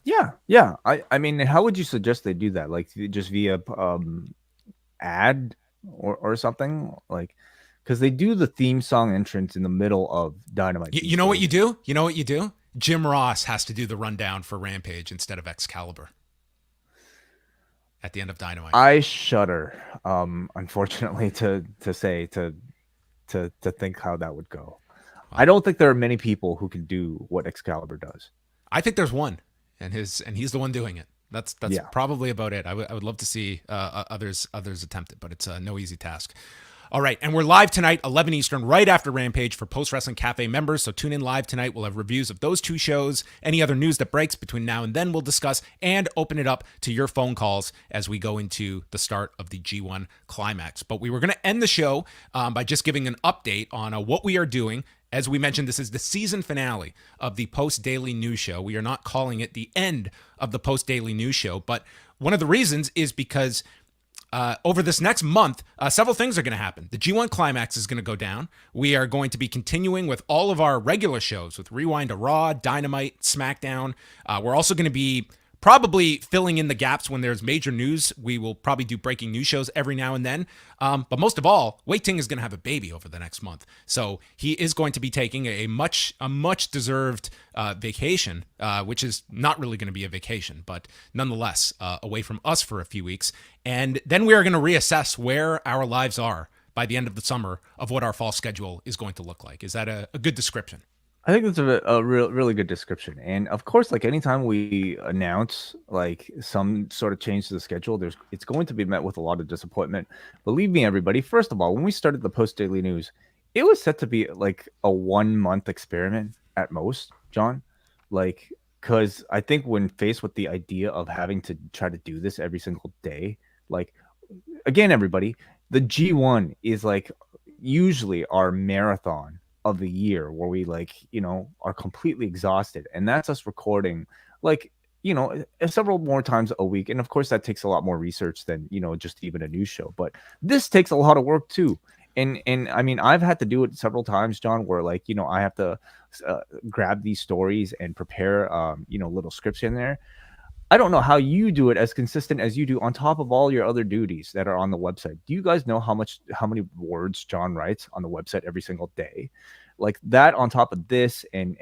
Yeah. I mean, how would you suggest they do that? Like just via ad or something like, because they do the theme song entrance in the middle of Dynamite. You know what you do? You know what you do? Jim Ross has to do the rundown for Rampage instead of Excalibur at the end of Dynamite. I shudder, unfortunately, to think how that would go. I don't think there are many people who can do what Excalibur does. I think there's one, and he's the one doing it. That's probably about it. I would love to see others attempt it, but it's no easy task. All right, and we're live tonight, 11 Eastern, right after Rampage for Post Wrestling Cafe members, so tune in live tonight. We'll have reviews of those two shows, any other news that breaks between now and then we'll discuss, and open it up to your phone calls as we go into the start of the G1 Climax. But we were going to end the show by just giving an update on what we are doing. As we mentioned, this is the season finale of the Post Daily News Show. We are not calling it the end of the Post Daily News Show, but one of the reasons is because over this next month, several things are going to happen. The G1 Climax is going to go down. We are going to be continuing with all of our regular shows with Rewind to Raw, Dynamite, SmackDown. We're also going to be probably filling in the gaps when there's major news. We will probably do breaking news shows every now and then. But most of all, Wai Ting is going to have a baby over the next month. So he is going to be taking a much deserved vacation, which is not really going to be a vacation, but nonetheless, away from us for a few weeks. And then we are going to reassess where our lives are by the end of the summer of what our fall schedule is going to look like. Is that a good description? I think that's a really good description. And of course, like anytime we announce like some sort of change to the schedule, it's going to be met with a lot of disappointment. Believe me, everybody. First of all, when we started the Post Daily News, it was set to be like a 1-month experiment at most, John. Like, because I think when faced with the idea of having to try to do this every single day, like, again, everybody, the G1 is like usually our marathon of the year where we like, are completely exhausted. And that's us recording like, several more times a week. And of course that takes a lot more research than, just even a news show, but this takes a lot of work too. And I mean, I've had to do it several times, John, where like, I have to grab these stories and prepare, little scripts in there. I don't know how you do it as consistent as you do on top of all your other duties that are on the website. Do you guys know how many words John writes on the website every single day? Like that on top of this and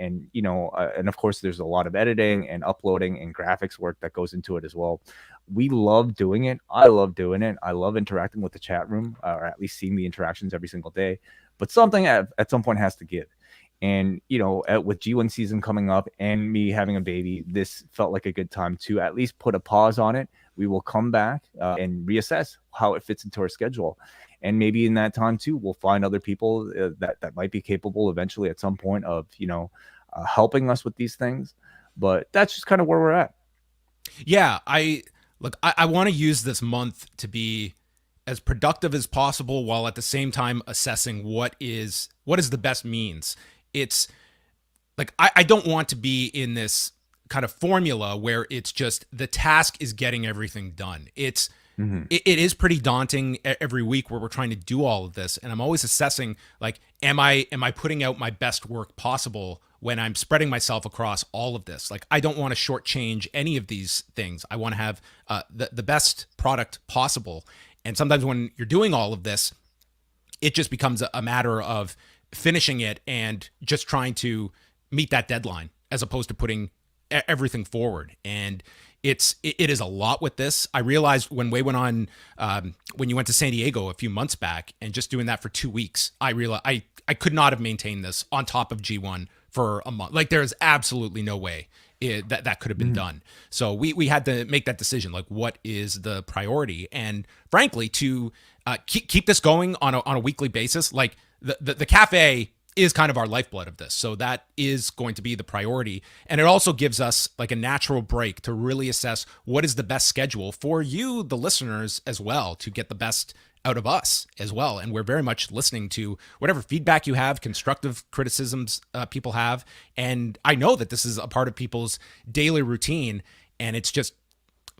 of course there's a lot of editing and uploading and graphics work that goes into it as well. We love doing it. I love doing it. I love interacting with the chat room, or at least seeing the interactions every single day. But something at some point has to give. And, with G1 season coming up and me having a baby, this felt like a good time to at least put a pause on it. We will come back and reassess how it fits into our schedule. And maybe in that time, too, we'll find other people that might be capable eventually at some point of, helping us with these things. But that's just kind of where we're at. Yeah, I want to use this month to be as productive as possible while at the same time assessing what is the best means. It's like I don't want to be in this kind of formula where it's just the task is getting everything done. It is pretty daunting every week where we're trying to do all of this, and I'm always assessing like am I putting out my best work possible when I'm spreading myself across all of this. Like I don't want to shortchange any of these things. I want to have the best product possible. And sometimes when you're doing all of this, it just becomes a matter of finishing it and just trying to meet that deadline as opposed to putting everything forward. And it is a lot with this. I realized when Wai went on, when you went to San Diego a few months back and just doing that for 2 weeks, I realized I could not have maintained this on top of G1 for a month. Like there is absolutely no way that could have been done. So we had to make that decision. Like what is the priority? And frankly, to keep this going on a weekly basis, like the cafe is kind of our lifeblood of this. So that is going to be the priority. And it also gives us like a natural break to really assess what is the best schedule for you, the listeners, as well, to get the best out of us as well. And we're very much listening to whatever feedback you have, constructive criticisms people have. And I know that this is a part of people's daily routine, and it's just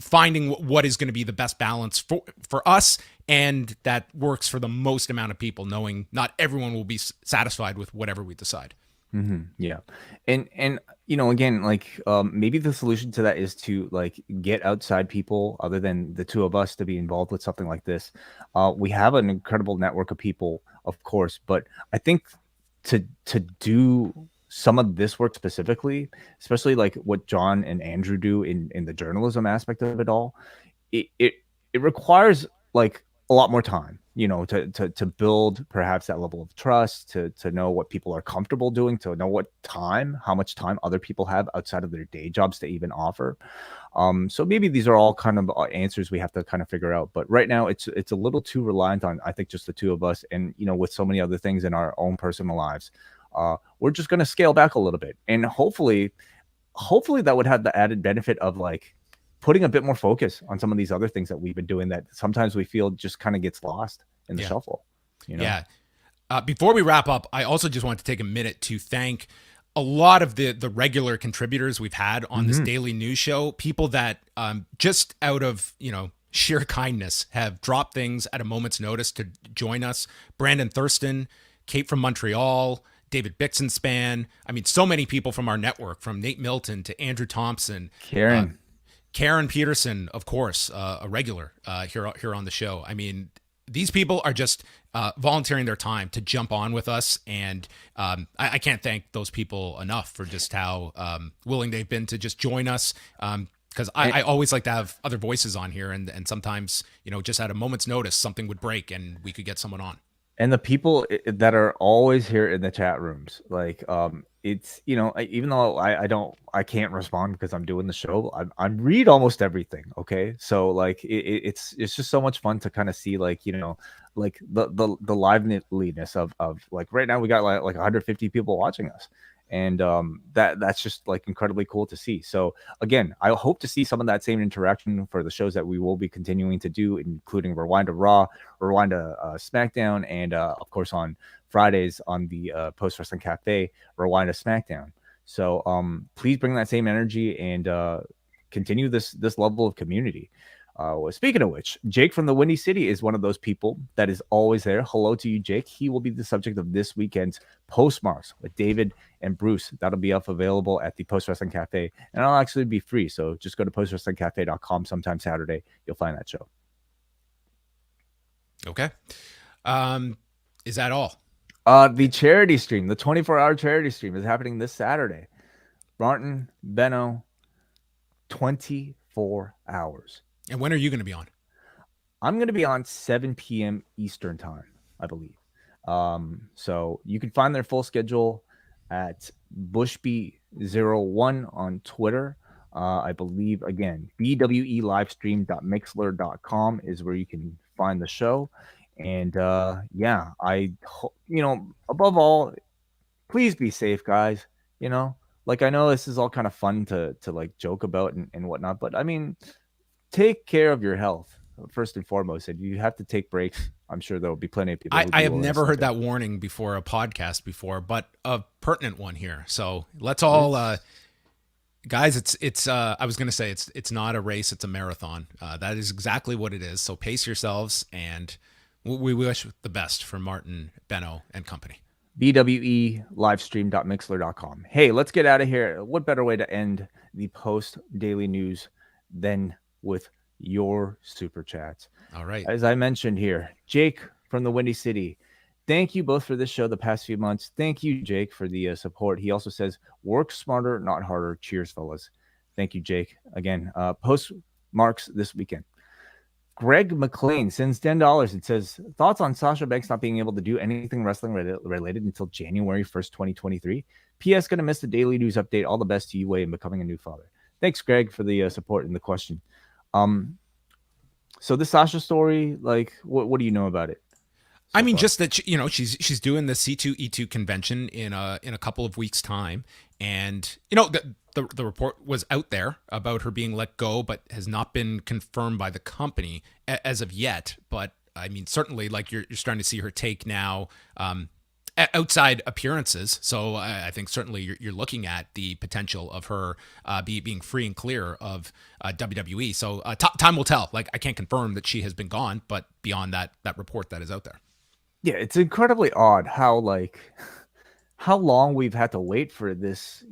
finding what is going to be the best balance for us and that works for the most amount of people, knowing not everyone will be satisfied with whatever we decide. Yeah. And again, like maybe the solution to that is to like get outside people other than the two of us to be involved with something like this. We have an incredible network of people, of course, but I think to do some of this work specifically, especially like what John and Andrew do in the journalism aspect of it all, it requires like a lot more time, to build perhaps that level of trust, to know what people are comfortable doing, to know how much time other people have outside of their day jobs to even offer. So maybe these are all kind of answers we have to kind of figure out. But right now it's a little too reliant on, I think, just the two of us. And, with so many other things in our own personal lives, we're just going to scale back a little bit. And hopefully that would have the added benefit of like putting a bit more focus on some of these other things that we've been doing that sometimes we feel just kind of gets lost in the shuffle. Yeah. Before we wrap up, I also just want to take a minute to thank a lot of the regular contributors we've had on this daily news show, people that just out of, sheer kindness have dropped things at a moment's notice to join us. Brandon Thurston, Kate from Montreal, David Bixenspan. I mean, so many people from our network, from Nate Milton to Andrew Thompson, Karen. Karen Peterson, of course, a regular here on the show. I mean, these people are just volunteering their time to jump on with us, and I can't thank those people enough for just how willing they've been to just join us. Because I always like to have other voices on here, and sometimes, just at a moment's notice, something would break and we could get someone on. And the people that are always here in the chat rooms, like, it's, even though I can't respond because I'm doing the show, I read almost everything. Okay. So like, it's just so much fun to kind of see, like, like the liveliness of like right now we got like 150 people watching us. And that's just like incredibly cool to see. So again, I hope to see some of that same interaction for the shows that we will be continuing to do, including Rewind to Raw, Rewind to SmackDown, and of course on Fridays on the Post Wrestling Cafe, Rewind to SmackDown. So please bring that same energy and continue this level of community. Speaking of which, Jake from the Windy City is one of those people that is always there. Hello to you, Jake. He will be the subject of this weekend's Postmarks with David and Bruce. That'll be available at the Post Wrestling Cafe, and it'll actually be free. So just go to postwrestlingcafe.com sometime Saturday. You'll find that show. Okay. Is that all? The charity stream, the 24-hour charity stream, is happening this Saturday. Martin, Benno, 24 hours. And when are you going to be on? I'm going to be on 7 p.m. Eastern time, I believe. So you can find their full schedule at Bushby01 on Twitter. I believe, again, bwelivestream.mixler.com is where you can find the show. And yeah, above all, please be safe, guys. Like, I know this is all kind of fun to like joke about and whatnot, but I mean, take care of your health first and foremost, and you have to take breaks. I'm sure there will be plenty of people. I have never heard that warning before a podcast before, but a pertinent one here. So let's all, guys. It's. I was going to say it's not a race; it's a marathon. That is exactly what it is. So pace yourselves, and we wish the best for Martin, Benno, and company. bwelivestream.mixler.com. Hey, let's get out of here. What better way to end the post daily news than with your super chats? All right. As I mentioned here, Jake from the Windy City, thank you both for this show the past few months. Thank you, Jake, for the support. He also says, work smarter, not harder. Cheers, fellas. Thank you, Jake. Again, post marks this weekend. Greg McLean sends $10 and says, thoughts on Sasha Banks not being able to do anything wrestling related until January 1st, 2023. P.S. Going to miss the daily news update. All the best to you, Way, in becoming a new father. Thanks, Greg, for the support and the question. So the Sasha story, like, what do you know about it? I mean, just that she's doing the C2E2 convention in a couple of weeks' time, and the report was out there about her being let go, but has not been confirmed by the company as of yet. But I mean, certainly, like you're starting to see her take now outside appearances. So I think certainly you're looking at the potential of her being free and clear of WWE. So time will tell. Like, I can't confirm that she has been gone, but beyond that report that is out there. Yeah, it's incredibly odd how long we've had to wait for this,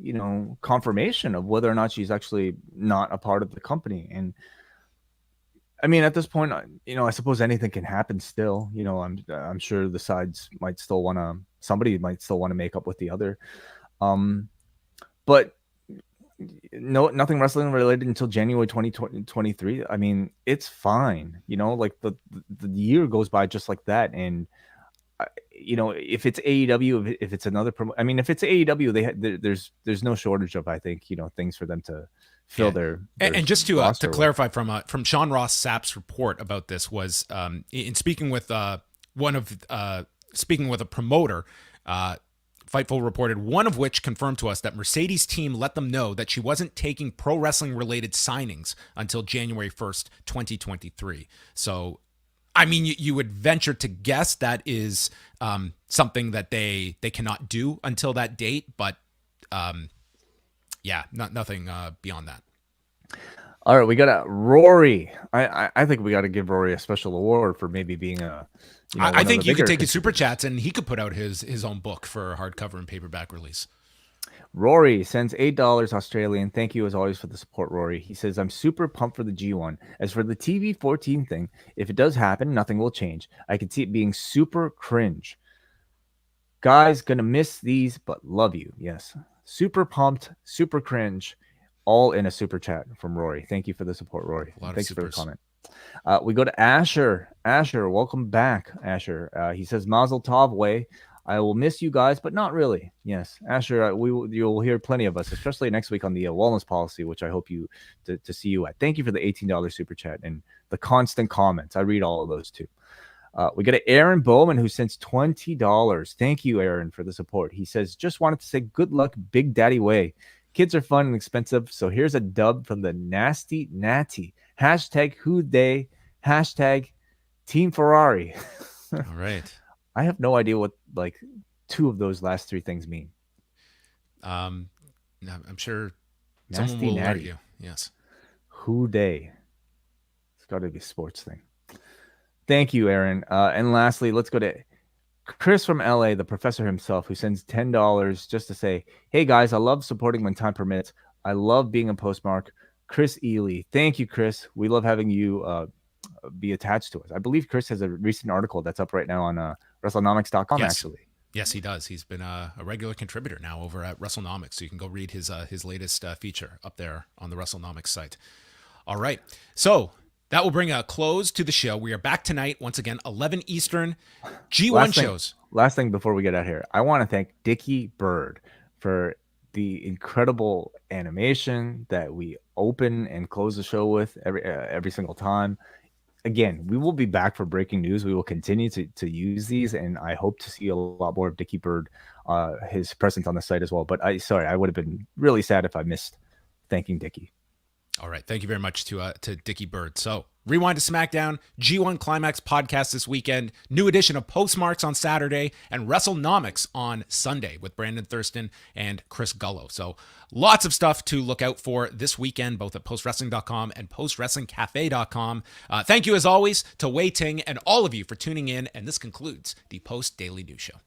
confirmation of whether or not she's actually not a part of the company. And I mean, at this point, I suppose anything can happen still. I'm sure the sides might still somebody might still want to make up with the other. But nothing wrestling related until January 2023. I mean, it's fine. Like the year goes by just like that. And if it's AEW, if it's another if it's AEW, there's no shortage of, I think, things for them to fill their and just to clarify from Sean Ross Sapp's report about this was in speaking with a promoter, Fightful reported, one of which confirmed to us that Mercedes' team let them know that she wasn't taking pro wrestling related signings until January 1st, 2023. So I mean, you would venture to guess that is something that they cannot do until that date, but nothing beyond that. All right, we got a Rory. I think we got to give Rory a special award for maybe being I one of think the you could bigger take his super contributors. chats and he could put out his own book for hardcover and paperback release. Rory sends $8 Australian. Thank you as always for the support, Rory. He says, I'm super pumped for the G1. As for the TV-14 thing, if it does happen, nothing will change. I can see it being super cringe. Guys, gonna miss these, but love you. Yes. Super pumped, super cringe, all in a super chat from Rory. Thank you for the support, Rory. A lot of Thanks for the supers. comment. We go to Asher. Asher, welcome back, Asher. He says, Mazel Tov way. I will miss you guys, but not really. Yes, Asher, you'll hear plenty of us, especially next week on the wellness policy, which I hope to see you at. Thank you for the $18 super chat and the constant comments. I read all of those too. We got Aaron Bowman who sends $20. Thank you, Aaron, for the support. He says, just wanted to say good luck, Big Daddy Way. Kids are fun and expensive, so here's a dub from the Nasty Natty. Hashtag who they, hashtag Team Ferrari. All right. I have no idea what like two of those last three things mean. I'm sure Nasty someone will alert Natty. you. Yes. Who they? It's got to be a sports thing. Thank you, Aaron. And lastly, let's go to Chris from LA, the professor himself, who sends $10 just to say, hey guys, I love supporting when time permits. I love being a postmark. Chris Ely. Thank you, Chris. We love having you be attached to us. I believe Chris has a recent article that's up right now on WrestleNomics.com, Yes. actually. Yes, he does. He's been a regular contributor now over at WrestleNomics, so you can go read his latest feature up there on the WrestleNomics site. All right. So that will bring a close to the show. We are back tonight, once again, 11 Eastern, G1 shows. Last thing before we get out here, I want to thank Dickie Bird for the incredible animation that we open and close the show with every single time. Again, we will be back for breaking news. We will continue to use these, and I hope to see a lot more of Dickie Bird, his presence on the site as well. But I would have been really sad if I missed thanking Dickie. All right. Thank you very much to Dickie Bird. So Rewind to SmackDown, G1 Climax podcast this weekend, new edition of Postmarks on Saturday, and WrestleNomics on Sunday with Brandon Thurston and Chris Gullo. So lots of stuff to look out for this weekend, both at postwrestling.com and postwrestlingcafe.com. Thank you as always to Wai Ting and all of you for tuning in. And this concludes the Post Daily News Show.